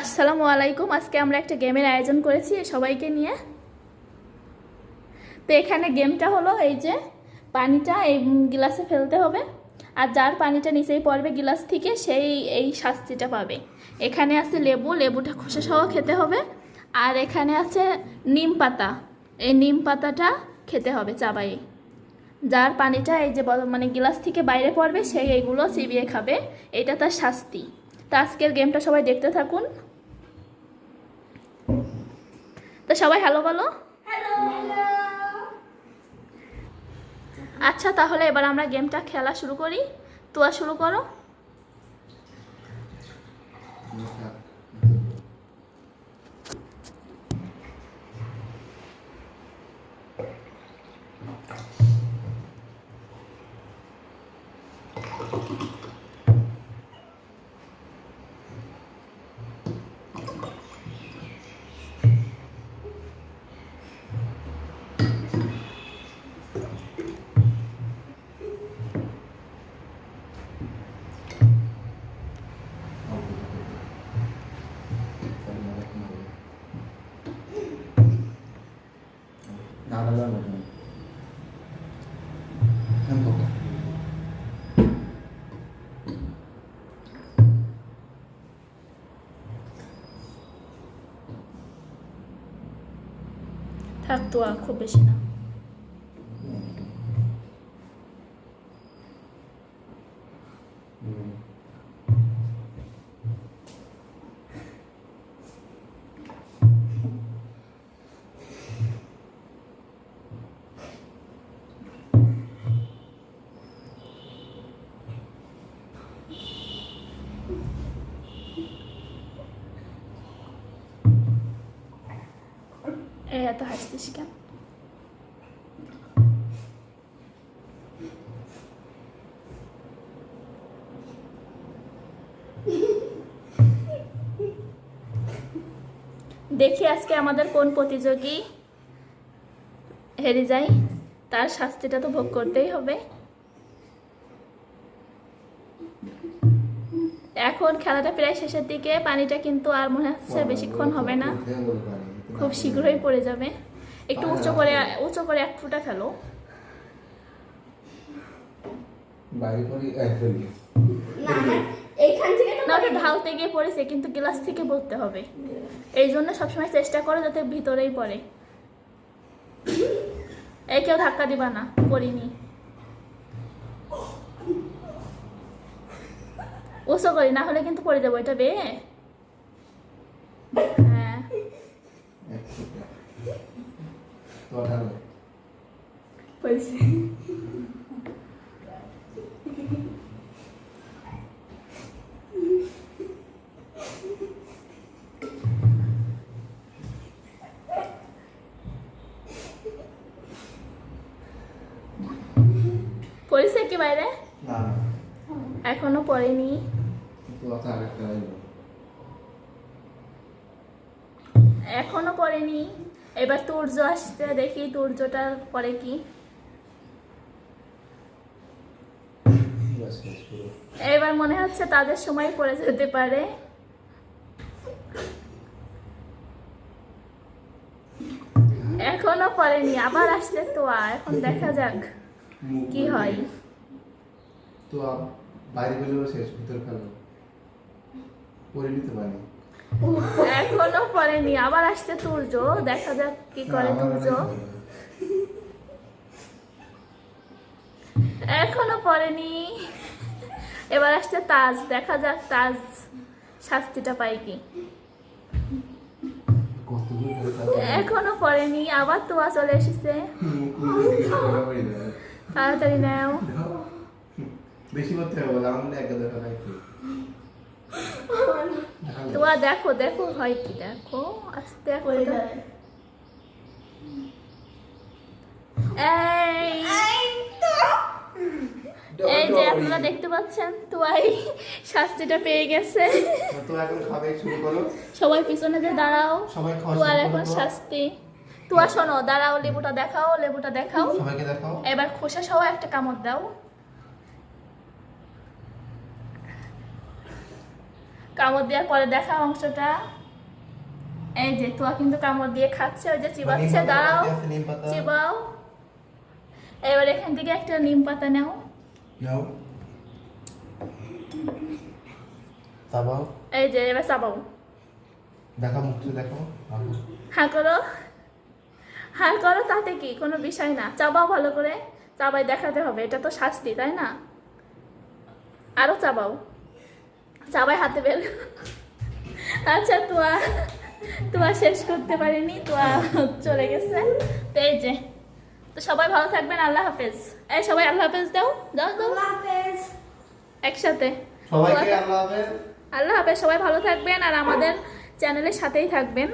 আসসালামু আলাইকুম। আজকে আমরা একটা গেমের আয়োজন করেছি সবাইকে নিয়ে। তো এখানে গেমটা হলো এই যে পানিটা এই গ্লাসে ফেলতে হবে, আর যার পানিটা নিচেই পড়বে গ্লাস থেকে সেই এই শাস্তিটা পাবে। এখানে আছে লেবু, লেবুটা খোসা সহ খেতে হবে। আর এখানে আছে নিম পাতা, এই নিম পাতাটা খেতে হবে চাবাই। যার পানিটা এই যে মানে গ্লাস থেকে বাইরে পড়বে সেই এইগুলো চিবিয়ে খাবে, এটা তার শাস্তি। তো আজকের গেমটা সবাই দেখতে থাকুন। তো সবাই হ্যালো বলো। আচ্ছা, তাহলে এবার আমরা গেমটা খেলা শুরু করি। তোয়া শুরু করো। থাক তোয়া, খুব বেশি না। এত হাসতিস কেন? দেখি আজকে আমাদের কোন প্রতিযোগী হেরে যায়, তার শাস্তিটা তো ভোগ করতেই হবে। এখন খেলাটা প্রায় শেষের দিকে, পানিটা কিন্তু আর মনে হচ্ছে বেশিক্ষণ হবে না, খুব শীঘ্রই পড়ে যাবে। একটু উঁচু করে এক ফুটা ফেলো। না, ওটা ঢালতে গিয়ে পড়েছে, কিন্তু গ্লাস থেকে পড়তে হবে। এই জন্য সবসময় চেষ্টা করো যাতে ভিতরেই পড়ে। এই কেউ ধাক্কা দিবা না, পড়িনি। উঁচু করি, না হলে কিন্তু পড়ে যাবো। এটা বেয়ে হ্যাঁ, পড়েছে। পড়েছে কি বাইরে? এখনো পড়েনি। এখনো পড়েনি। এবার তুর্য আসছে, দেখি তুর্যটা পরে কি। এবার মনে হচ্ছে তাদের সময় পড়ে যেতে পারে। এখনো পড়েনি, আবার আসছে তোয়া। এখন দেখা যাক কি হয়। তো বাইরে বেরোলো শেষ, ভিতর ফেলো পরিণত বানি। এখনো পড়েনি, আবার আসছে তুর্য। দেখা যাক কি করে তুর্য। এখনো পড়েনি। এবার আসছে তাজ, দেখা যাক তাজ শাস্তিটা পাই কি। এখনো পড়েনি, আবার তোয়া চলে এসেছে। তাড়াতাড়ি নাও। বেশি করতে হবে বলে আমার একটা দেখা নাই। তোয়া দেখো দেখো হয় কি, দেখো আস্তে আস্তে। এই যে আপনারা দেখতে পাচ্ছেন তোয়াই শাস্তিটা পেয়ে গেছে। তো এখন খাবে, শুরু করো। সবাই পিছনে যে দাঁড়াও, তোয়ার এখন শাস্তি। তোয়া শোনো, দাঁড়াও, লেবুটা দেখাও, লেবুটা দেখাও। সবাইকে দেখাও। এবার খোসা সহ একটা কামড় দাও। কামড় দেওয়ার পরে দেখা অংশটা, এই যে তুয়া কিন্তু কামড় দিয়ে খাচ্ছে, ওই যে চিবাচ্ছে। দাঁড়াও, নিম পাতা চিবাও। এবার এখান থেকে একটা নিম পাতা নাও, নাও, চাবাও। এই যে এবার চাবাও। দেখো মুখটা দেখো। হ্যাঁ করো, হ্যাঁ করো, তাতে কি কোনো বিষয় না। চাবাও ভালো করে, চাবাই দেখাতে হবে, এটা তো শাস্তি তাই না। আরো চাবাও, চাবাই হাতে বের। আচ্ছা তুয়া, তুয়া শেষ করতে পারিনি, তুয়া চলে গেছে। তো এই যে, তো সবাই ভালো থাকবেন, আল্লাহ হাফেজ। এই সবাই আল্লাহ হাফেজ দাও, দাও দাও একসাথে। সবাইকে আল্লাহ হাফেজ। আল্লাহ হাফেজ, সবাই ভালো থাকবেন আর আমাদের চ্যানেলের সাথেই থাকবেন।